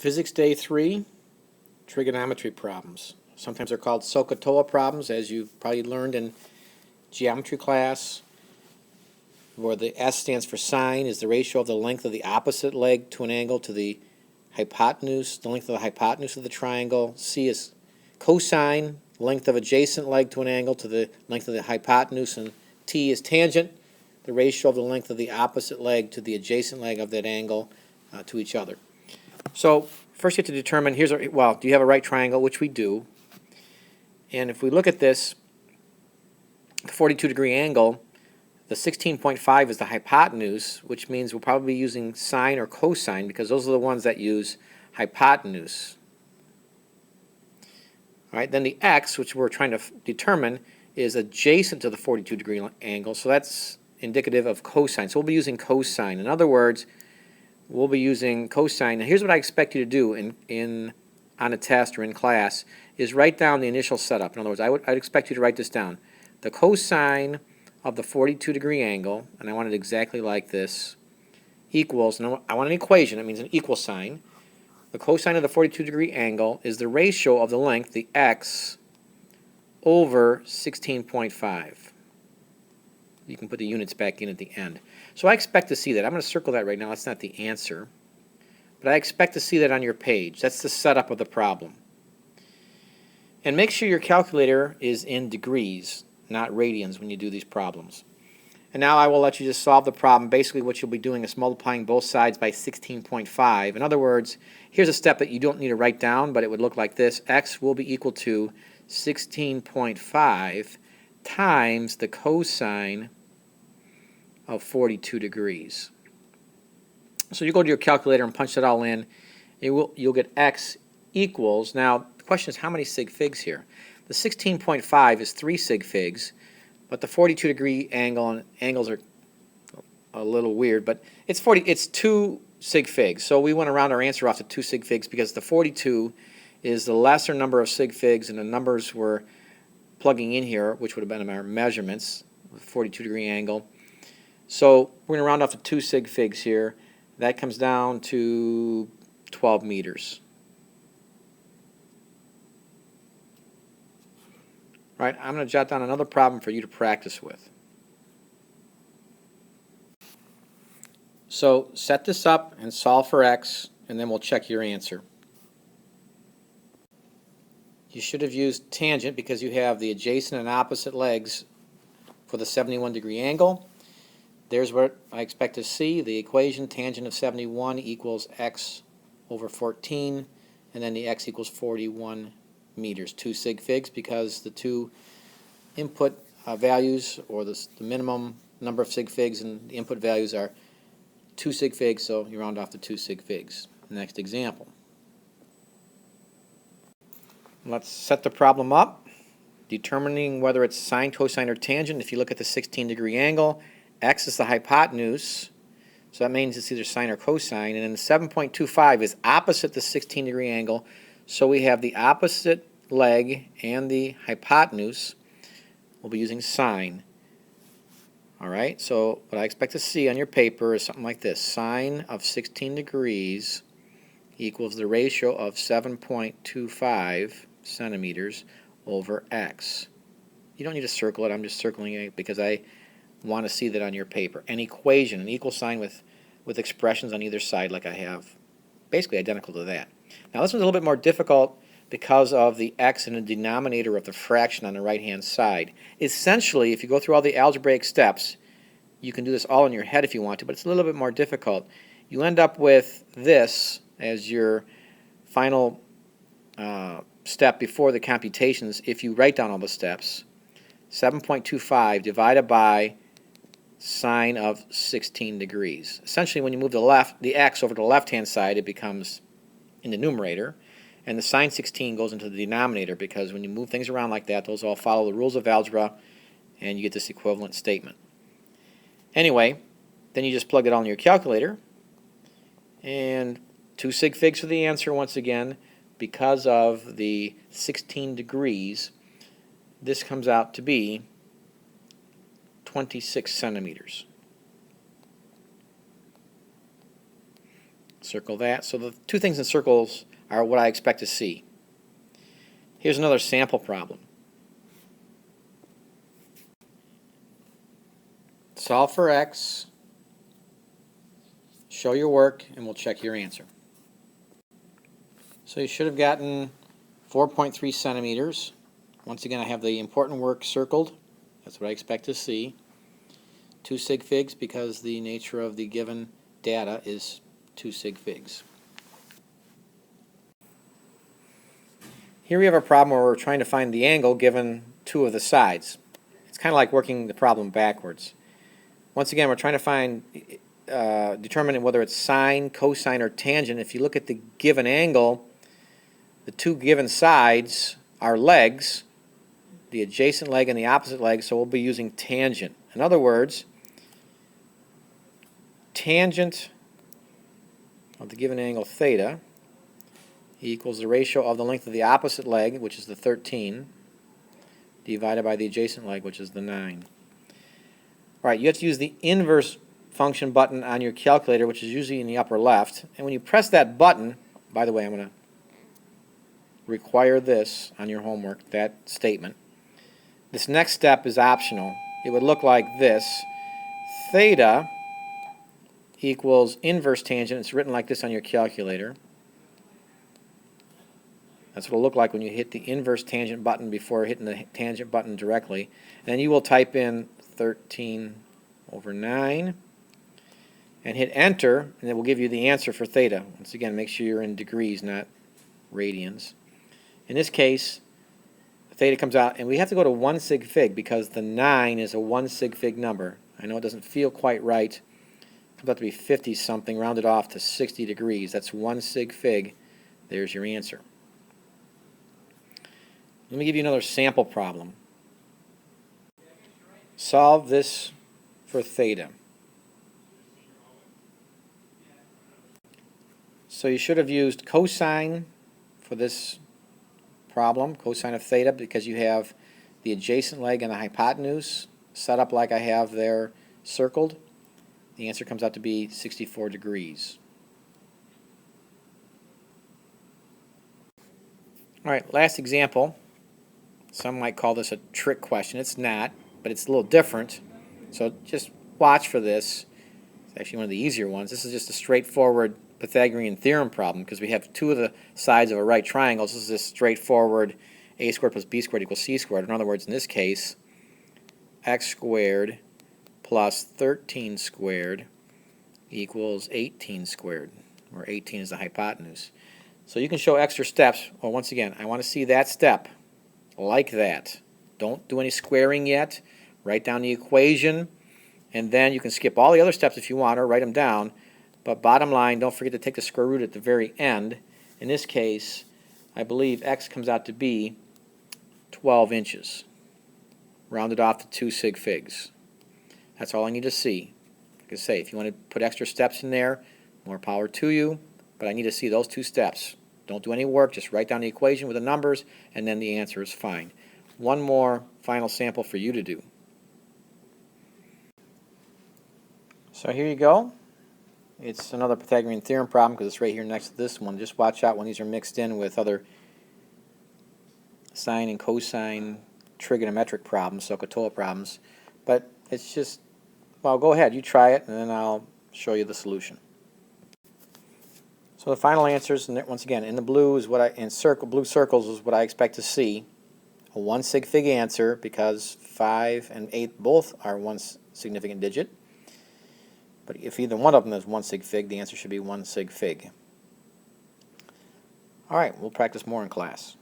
Physics Day 3, trigonometry problems. Sometimes they're called SOHCAHTOA problems, as you've probably learned in geometry class, where the S stands for sine, is the ratio of the length of the opposite leg to an angle to the hypotenuse, the length of the hypotenuse of the triangle. C is cosine, length of adjacent leg to an angle to the length of the hypotenuse, and T is tangent, the ratio of the length of the opposite leg to the adjacent leg of that angle to each other. So first you have to determine, do you have a right triangle? Which we do. And if we look at this, the 42-degree angle, the 16.5 is the hypotenuse, which means we'll probably be using sine or cosine because those are the ones that use hypotenuse. All right, then the x, which we're trying to determine, is adjacent to the 42-degree angle, so that's indicative of cosine. So we'll be using cosine. In other words, we'll be using cosine. Now here's what I expect you to do on a test or in class, is write down the initial setup. In other words, I'd expect you to write this down. The cosine of the 42-degree angle, and I want it exactly like this, equals, and I want an equation, that means an equal sign. The cosine of the 42-degree angle is the ratio of the length, the x, over 16.5. You can put the units back in at the end. So I expect to see that. I'm going to circle that right now. That's not the answer. But I expect to see that on your page. That's the setup of the problem. And make sure your calculator is in degrees, not radians, when you do these problems. And now I will let you just solve the problem. Basically what you'll be doing is multiplying both sides by 16.5. In other words, here's a step that you don't need to write down, but it would look like this. X will be equal to 16.5 times the cosine of 42 degrees. So you go to your calculator and punch that all in. You'll get x equals, now the question is how many sig figs here? The 16.5 is 3 sig figs, but the 42-degree angle, and angles are a little weird, but it's 2 sig figs. So we want to round our answer off to 2 sig figs because the 42 is the lesser number of sig figs, and the numbers we're plugging in here, which would have been our measurements, 42-degree angle. So we're going to round off to 2 sig figs here. That comes down to 12 meters. Right, I'm going to jot down another problem for you to practice with. So set this up and solve for x, and then we'll check your answer. You should have used tangent because you have the adjacent and opposite legs for the 71-degree angle. There's what I expect to see. The equation tangent of 71 equals x over 14, and then the x equals 41 meters. 2 sig figs because the two input values, or the minimum number of sig figs and the input values are 2 sig figs, so you round off to 2 sig figs. Next example. Let's set the problem up, determining whether it's sine, cosine, or tangent. If you look at the 16-degree angle, x is the hypotenuse, so that means it's either sine or cosine, and then the 7.25 is opposite the 16-degree angle, so we have the opposite leg and the hypotenuse. We'll be using sine. Alright, so what I expect to see on your paper is something like this. Sine of 16 degrees equals the ratio of 7.25 centimeters over x. You don't need to circle it, I'm just circling it because I want to see that on your paper. An equation, an equal sign with expressions on either side like I have, basically identical to that. Now this one's a little bit more difficult because of the x in the denominator of the fraction on the right-hand side. Essentially, if you go through all the algebraic steps, you can do this all in your head if you want to, but it's a little bit more difficult. You end up with this as your final step before the computations if you write down all the steps. 7.25 divided by sine of 16 degrees. Essentially, when you move the x over to the left-hand side, it becomes in the numerator, and the sine 16 goes into the denominator because when you move things around like that, those all follow the rules of algebra, and you get this equivalent statement. Anyway, then you just plug it all in your calculator, and 2 sig figs for the answer once again. Because of the 16 degrees, this comes out to be 26 centimeters. Circle that. So the two things in circles are what I expect to see. Here's another sample problem. Solve for x, show your work, and we'll check your answer. So you should have gotten 4.3 centimeters. Once again, I have the important work circled. That's what I expect to see. 2 sig figs because the nature of the given data is 2 sig figs. Here we have a problem where we're trying to find the angle given two of the sides. It's kind of like working the problem backwards. Once again, we're trying to find, determine whether it's sine, cosine, or tangent. If you look at the given angle, the two given sides are legs, the adjacent leg and the opposite leg, so we'll be using tangent. In other words, tangent of the given angle theta equals the ratio of the length of the opposite leg, which is the 13, divided by the adjacent leg, which is the 9. All right, you have to use the inverse function button on your calculator, which is usually in the upper left. And when you press that button, by the way, I'm going to require this on your homework, that statement. This next step is optional. It would look like this. Theta equals inverse tangent. It's written like this on your calculator. That's what it'll look like when you hit the inverse tangent button before hitting the tangent button directly. And then you will type in 13/9 and hit enter, and it will give you the answer for theta. Once again, make sure you're in degrees, not radians. In this case, theta comes out, and we have to go to 1 sig fig because the 9 is a 1 sig fig number. I know it doesn't feel quite right. It comes out to be 50 something, rounded off to 60 degrees. That's 1 sig fig. There's your answer. Let me give you another sample problem. Solve this for theta. So you should have used cosine for this problem, cosine of theta, because you have the adjacent leg and the hypotenuse set up like I have there circled. The answer comes out to be 64 degrees. All right, last example. Some might call this a trick question. It's not, but it's a little different. So just watch for this. It's actually one of the easier ones. This is just a straightforward Pythagorean theorem problem because we have two of the sides of a right triangle. This is just straightforward a squared plus b squared equals c squared. In other words, in this case, x squared plus 13 squared equals 18 squared, where 18 is the hypotenuse. So you can show extra steps. Well, once again, I want to see that step like that. Don't do any squaring yet. Write down the equation, and then you can skip all the other steps if you want, or write them down. But bottom line, don't forget to take the square root at the very end. In this case, I believe x comes out to be 12 inches, rounded off to 2 sig figs. That's all I need to see. Like I say, if you want to put extra steps in there, more power to you, but I need to see those 2 steps. Don't do any work, just write down the equation with the numbers, and then the answer is fine. One more final sample for you to do. So here you go. It's another Pythagorean theorem problem because it's right here next to this one. Just watch out when these are mixed in with other sine and cosine trigonometric problems, SOHCAHTOA problems. But it's just, well, go ahead, you try it, and then I'll show you the solution. So the final answers, and once again, in the blue is what blue circles is what I expect to see. A 1 sig fig answer because 5 and 8 both are 1 significant digit. But if either one of them is 1 sig fig, the answer should be 1 sig fig. All right, we'll practice more in class.